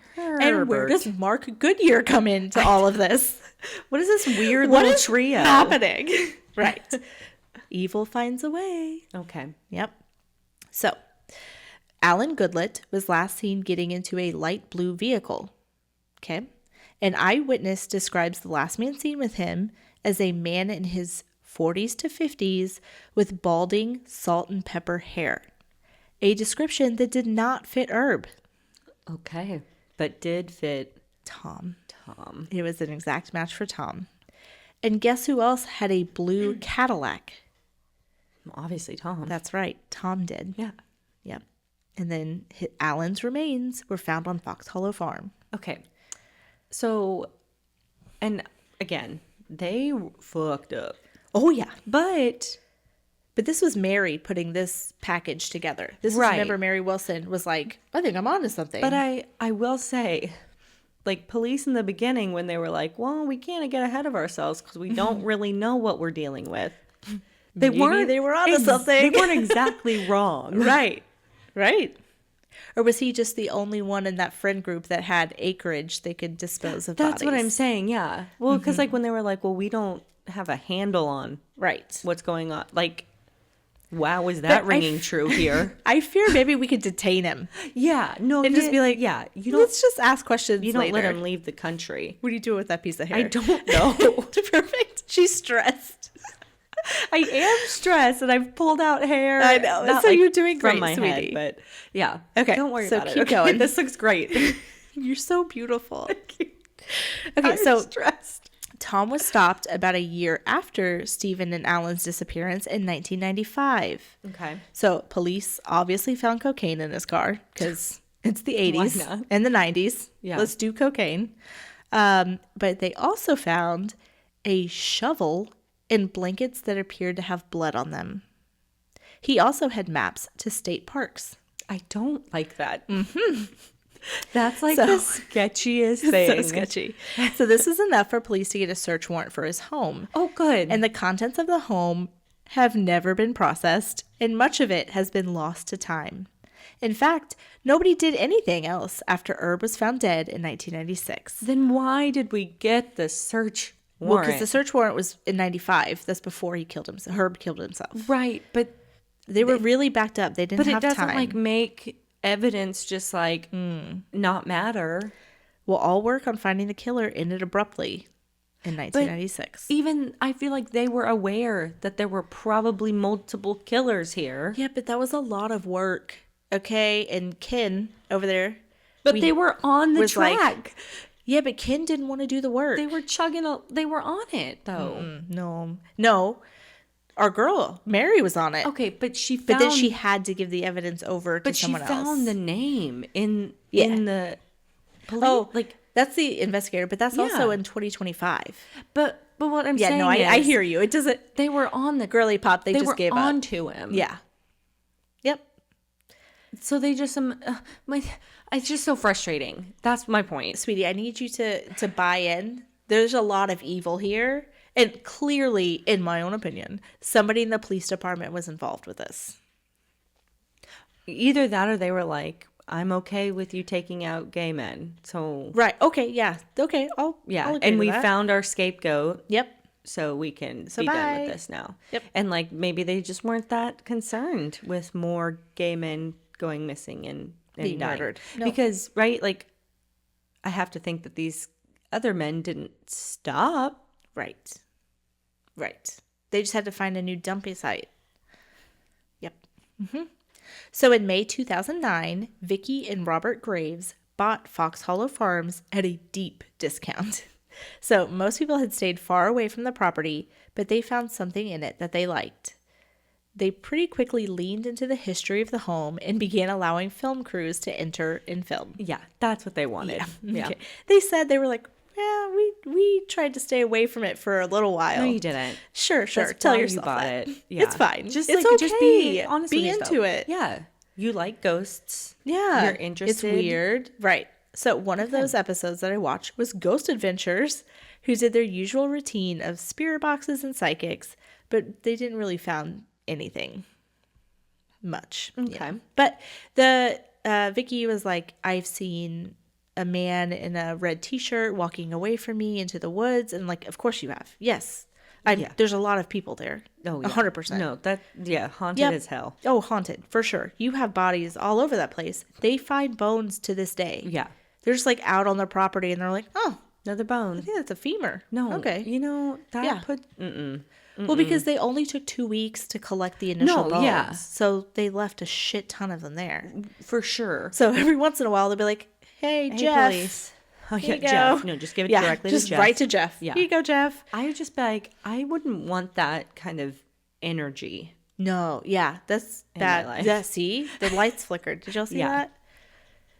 where does Mark Goodyear come into all of this? What is this weird What little is trio? happening? Right. Evil finds a way. Okay. Yep. So, Alan Goodlett was last seen getting into a light blue vehicle. Okay. An eyewitness describes the last man seen with him as a man in his 40s to 50s with balding, salt and pepper hair. A description that did not fit Herb. Okay. But did fit Tom. Tom. It was an exact match for Tom. And guess who else had a blue Cadillac? Obviously Tom. That's right. Tom did. Yeah. Yep. And then Alan's remains were found on Fox Hollow Farm. Okay. So, and again, they fucked up. Oh, yeah. But But this was Mary putting this package together. This Right. is whenever Mary Wilson was like, I think I'm onto something. But I will say, like, police in the beginning, when they were like, well, we can't get ahead of ourselves because we don't really know what we're dealing with. Maybe they were onto something. They weren't exactly wrong. Right. Right. Or was he just the only one in that friend group that had acreage they could dispose of That's what I'm bodies? saying, yeah. Well, because, like, when they were like, well, we don't have a handle on Right. what's going on. Like, wow, is that But ringing true here? I fear maybe we could detain him. Yeah. No, And just be like, yeah, you don't, Let's just ask questions you don't later. let him leave the country. What do you do with that piece of hair? I don't know. Perfect. She's stressed. I am stressed and I've pulled out hair. I know. Not, So like, you're doing from great, my sweetie. head, but yeah. Okay, Don't worry so about it. keep Okay, going. This looks great. You're so beautiful. Okay, I'm so stressed. Tom was stopped about a year after Stephen and Alan's disappearance in 1995. Okay. So police obviously found cocaine in his car because it's the Why 80s not? and the 90s. Yeah. Let's do cocaine. But they also found a shovel and blankets that appeared to have blood on them. He also had maps to state parks. I don't like that. Mm-hmm. That's like So- the sketchiest thing. So sketchy. So this is enough for police to get a search warrant for his home. Oh, good. And the contents of the home have never been processed, and much of it has been lost to time. In fact, nobody did anything else after Herb was found dead in 1996. Then why did we get the search Well, warrant? because the search warrant was in 95. That's before he killed himself. Herb killed himself. Right, but They were really backed up. They didn't it have doesn't time. like make evidence just like not matter. Well, all work on finding the killer ended abruptly in 1996. Even I feel like they were aware that there were probably multiple killers here. Yeah, but that was a lot of work. Okay, and Ken over there. But they were on the was like- track. Yeah, but Ken didn't want to do the work. They were they were on it though. No. Our girl, Mary, was on it. Okay, but she found But then she had to give the evidence over to but she someone else. found the name in Yeah. the police. Oh, like that's the investigator, but that's also Yeah. in 2025. but what I'm Yeah, saying no, is I hear you. It doesn't they were on the girly pop. They they just were gave on up. to him. Yeah. So they just it's just so frustrating. That's my point. Sweetie, I need you to buy in. There's a lot of evil here. And clearly, in my own opinion, somebody in the police department was involved with this. Either that or they were like, I'm okay with you taking out gay men. So Right. Okay. Yeah. Okay. I'll agree and to we that. found our scapegoat. Yep. So we can So be done bye. with this now. Yep. And like maybe they just weren't that concerned with more gay men going missing and Being dying. murdered. No. Because, right, like I have to think that these other men didn't stop. Right. Right. They just had to find a new dumping site. Yep. So in May 2009, Vicky and Robert Graves bought Fox Hollow Farms at a deep discount. So most people had stayed far away from the property, but they found something in it that they liked. They pretty quickly leaned into the history of the home and began allowing film crews to enter and film. Yeah, that's what they wanted. Yeah. Okay. They said they were like, yeah, we tried to stay away from it for a little while. No, you didn't. Sure. That's Tell why yourself you bought that. it. Yeah. It's fine. Just it's like okay. just be honest Be with into yourself. it. Yeah. You like ghosts. Yeah. You're interested. It's weird. Right. So one of those episodes that I watched was Ghost Adventures, who did their usual routine of spirit boxes and psychics, but they didn't really found anything much. Okay. But the Vicky was like, I've seen a man in a red t-shirt walking away from me into the woods. And like, of course you have. Yes. There's a lot of people there. Oh, yeah. 100%. No, haunted Yep. as hell. Oh, haunted, for sure. You have bodies all over that place. They find bones to this day. Yeah. They're just like out on their property and they're like, oh, Another I bone. think that's a femur. No. Okay. You know, that Yeah. Well, because they only took 2 weeks to collect the initial No, bones. yeah. So they left a shit ton of them there. For sure. So every once in a while they'll be like, hey, Hey, Jeff. police. Oh, Here yeah, you go. Jeff. No, just give it directly just to Jeff. right to Jeff. Yeah. Here you go, Jeff. I would just be like, I wouldn't want that kind of energy. No, yeah, that's In my bad. life. Yeah, see? The lights flickered. Did y'all see Yeah. that?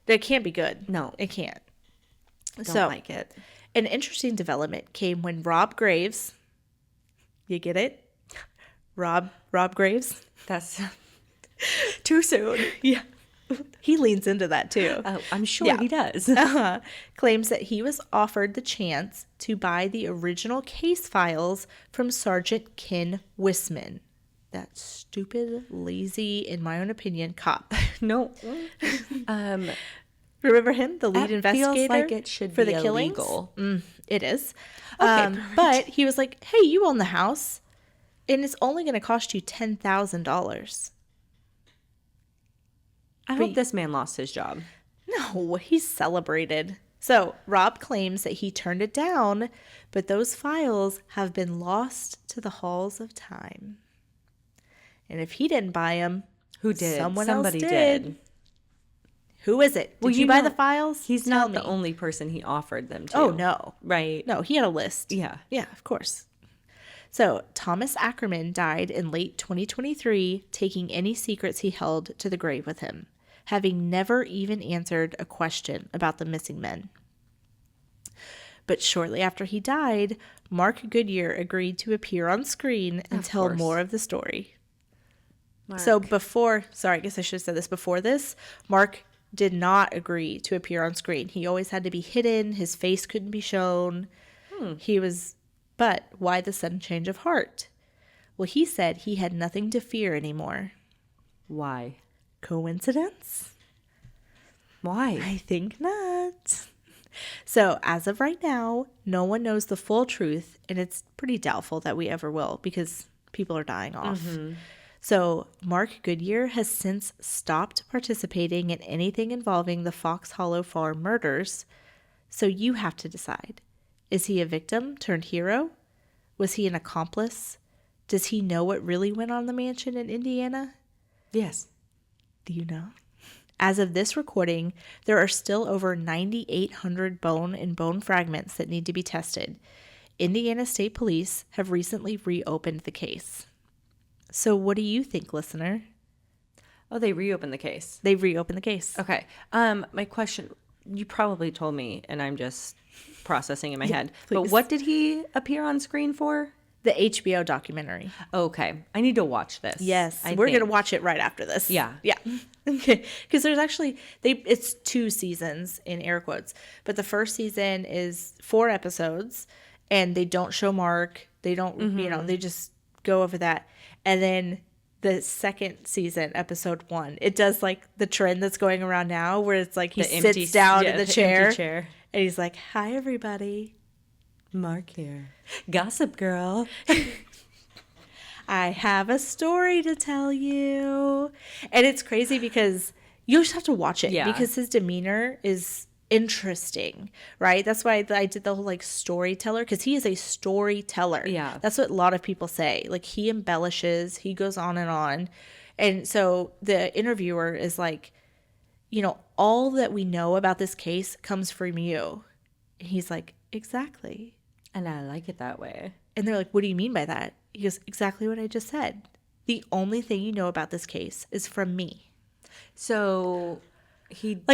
That can't be good. No. It can't. Don't like it. An interesting development came when Rob Graves, you get it? Rob Graves? That's too soon. Yeah. He leans into that too. Oh, I'm sure Yeah. he does. Claims that he was offered the chance to buy the original case files from Sergeant Ken Wisman. That stupid, lazy, in my own opinion, cop. No. Remember him, the lead That investigator? feels like it should for be the killings? illegal. It is. Okay, But he was like, hey, you own the house, and it's only going to cost you $10,000. I hope this man lost his job. No, he's celebrated. So Rob claims that he turned it down, but those files have been lost to the halls of time. And if he didn't buy them, Who did? Somebody did. Who is it? Did Well, you buy the files? He's Tell not me. the only person he offered them to. Oh, no. Right. No, he had a list. Yeah. Yeah, of course. So Thomas Ackerman died in late 2023, taking any secrets he held to the grave with him, having never even answered a question about the missing men. But shortly after he died, Mark Goodyear agreed to appear on screen and tell course. more of the story. Mark. So I guess I should have said this before this. Mark did not agree to appear on screen. He always had to be hidden. His face couldn't be shown. But why the sudden change of heart? Well, he said he had nothing to fear anymore. Why? Coincidence? Why? I think not. So, as of right now, no one knows the full truth, and it's pretty doubtful that we ever will because people are dying off. So, Mark Goodyear has since stopped participating in anything involving the Fox Hollow Farm murders. So, you have to decide. Is he a victim turned hero? Was he an accomplice? Does he know what really went on in the mansion in Indiana? Yes. Do you know? As of this recording, there are still over 9,800 bone and bone fragments that need to be tested. Indiana State Police have recently reopened the case. So what do you think, listener? Oh, they reopened the case. They reopened the case. Okay. My question, you probably told me, and I'm just processing in my head. please. But what did he appear on screen for? The HBO documentary. Okay. I need to watch this. Yes. I We're think. going to watch it right after this. Yeah. Yeah. Okay, because there's actually it's 2 seasons in air quotes, but the first season is 4 episodes, and they don't show Mark. They don't, they just go over that, and then the second season, episode 1, it does like the trend that's going around now, where it's like he sits down in the chair, and he's like, "Hi, everybody, Mark here, Gossip Girl." I have a story to tell you. And it's crazy because you just have to watch it because his demeanor is interesting, right? That's why I did the whole like storyteller, because he is a storyteller. Yeah. That's what a lot of people say. Like he embellishes, he goes on and on. And so the interviewer is like, all that we know about this case comes from you. And he's like, exactly. And I like it that way. And they're like, what do you mean by that? He goes, exactly what I just said. The only thing you know about this case is from me. So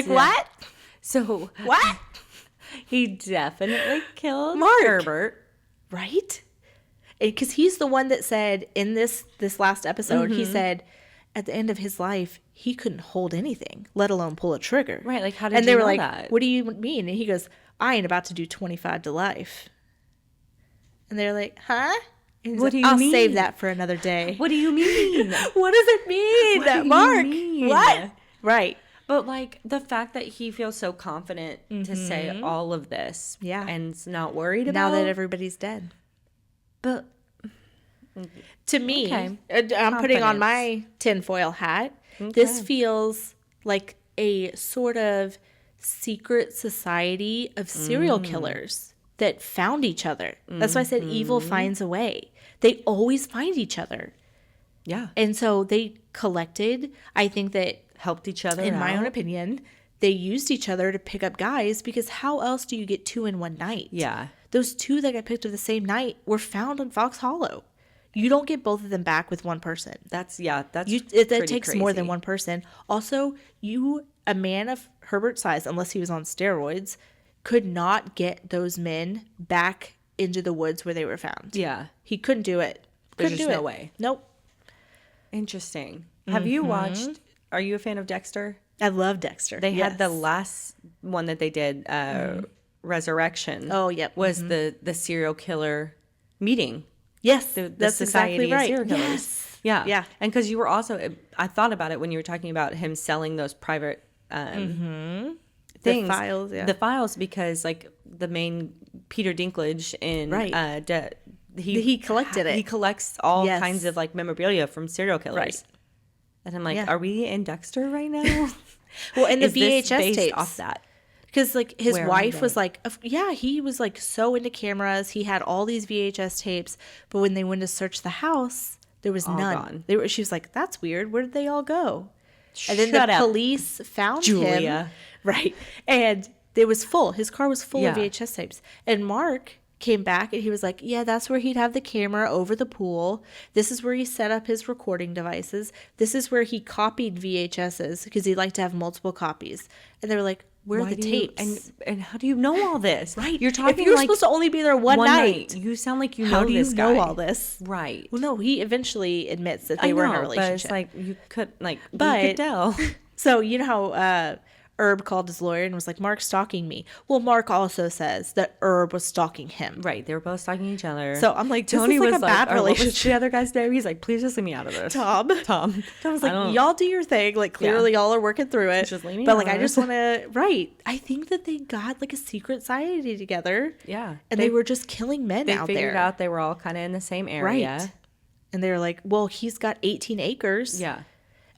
what? So what? He definitely killed Mark. Herbert. Right? Because he's the one that said in this last episode, he said at the end of his life, he couldn't hold anything, let alone pull a trigger. Right. Like, how did and you they were know like, that? What do you mean? And he goes, I ain't about to do 25 to life. And they're like, huh? What do you I'll mean? save that for another day. What do you mean? What does it mean, What do you Mark? mean? What? Right. But like the fact that he feels so confident to say all of this, and is not worried about now that everybody's dead. But to me, I'm putting on my tinfoil hat. Okay. This feels like a sort of secret society of serial killers that found each other. That's why I said evil finds a way. They always find each other. Yeah. And so they collected, I think that helped each other in out. my own opinion, they used each other to pick up guys, because how else do you get 2 in one night? Yeah. Those 2 that got picked up the same night were found on Fox Hollow. You don't get both of them back with one person. That takes crazy. more than one person. Also, a man of Herbert's size, unless he was on steroids, could not get those men back into the woods where they were found. Yeah. He couldn't do it. There's just no way. Nope. Interesting. Have you watched, are you a fan of Dexter? I love Dexter. They had the last one that they did, Resurrection. Oh, yep. Was the serial killer meeting. Yes, the that's Society exactly right. of Serial Killers. Yes. Yeah. Yeah. And because you were also, I thought about it when you were talking about him selling those private things. The files, yeah. The files, because like the main Peter Dinklage in he collected it. He collects all kinds of like memorabilia from serial killers. Right. And I'm like, are we in Dexter right now? Well, and the Is this VHS based tapes off that. Because like his wife was like, he was like so into cameras. He had all these VHS tapes, but when they went to search the house, there was none. Gone. She was like, that's weird. Where did they all go? And then the police found him. Right. And it was full. His car was full of VHS tapes. And Mark came back and he was like, yeah, that's where he'd have the camera over the pool. This is where he set up his recording devices. This is where he copied VHSs because he liked to have multiple copies. And they were like, where are the tapes? And how do you know all this? Right. You're talking if you're like supposed to only be there one night. You sound like you how know do this you guy. know all this? Right. Well, no, he eventually admits that they were in a relationship. But it's like you could tell. So you know how Herb called his lawyer and was like, Mark's stalking me. Well, Mark also says that Herb was stalking him. Right. They were both stalking each other. So I'm like, Tony this is was like a bad relationship. What was the other guy's name? He's like, please just leave me out of this. Tom was like, y'all do your thing. Like, clearly y'all are working through it. Just leave me but out like, of I this. just want to, I think that they got like a secret society together. Yeah. And they were just killing men out there. They figured out they were all kind of in the same area. Right. And they were like, well, he's got 18 acres. Yeah.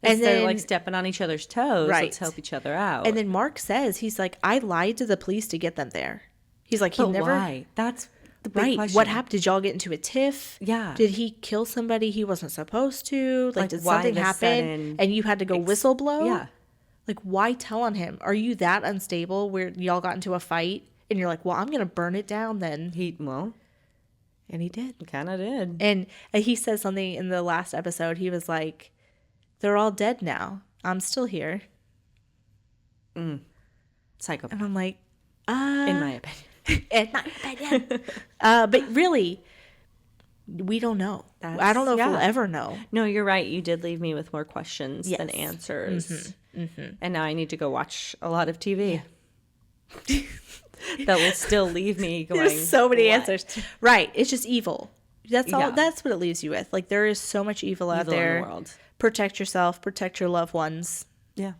And they're then, like stepping on each other's toes. Right. Let's help each other out. And then Mark says, he's like, I lied to the police to get them there. He's like, why? That's the big question. What happened? Did y'all get into a tiff? Yeah. Did he kill somebody he wasn't supposed to? Like did something happen and you had to go whistle blow? Yeah. Like, why tell on him? Are you that unstable where y'all got into a fight and you're like, well, I'm going to burn it down then? And he did. Kind of did. And he says something in the last episode. He was like, they're all dead now. I'm still here. Psychopath. And I'm like, in my opinion. in my opinion. But really, We don't know. I don't know if we'll ever know. No, you're right. You did leave me with more questions than answers. And now I need to go watch a lot of TV. That will still leave me going, there's so many answers. Right. It's just evil. That's all. That's what it leaves you with. Like, there is so much evil out there. In the world. Protect yourself. Protect your loved ones. Yeah.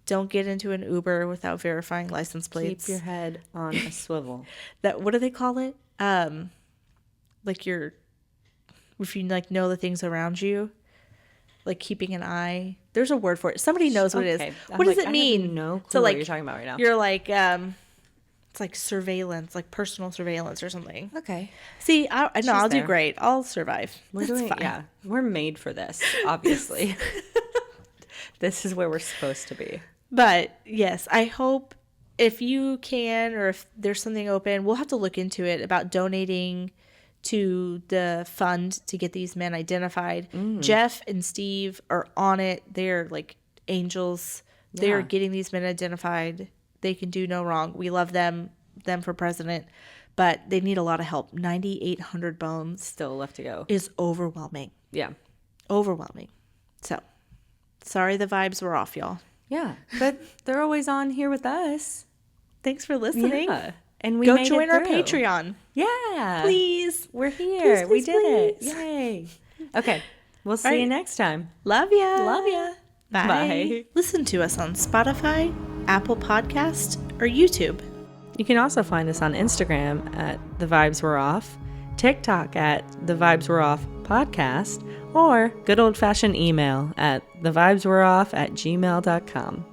Don't get into an Uber without verifying license plates. Keep your head on a swivel. What do they call it? Like if you like know the things around you, like keeping an eye. There's a word for it. Somebody knows what it is. What does it mean? I have no clue what you're talking about right now. You're like, it's like surveillance, like personal surveillance or something. Okay. See, I'll do great. I'll survive. Yeah, we're made for this, obviously. This is where we're supposed to be. But yes, I hope if you can, or if there's something open, we'll have to look into it about donating to the fund to get these men identified. Jeff and Steve are on it. They're like angels. They're getting these men identified. They can do no wrong. We love them for president, but they need a lot of help. 9,800 bones still left to go is overwhelming. Yeah. Overwhelming. So sorry the vibes were off, y'all. Yeah, but they're always on here with us. Thanks for listening. Yeah. And we go made join it our through. Patreon. Yeah. Please. We're here. Please, we did it. please. Yay. Okay. We'll see you next time. Love ya. Love ya. Bye. Bye. Listen to us on Spotify, Apple Podcast, or YouTube. You can also find us on Instagram at The Vibes Were Off, TikTok at The Vibes Were Off Podcast, or good old-fashioned email at thevibeswereoff@gmail.com.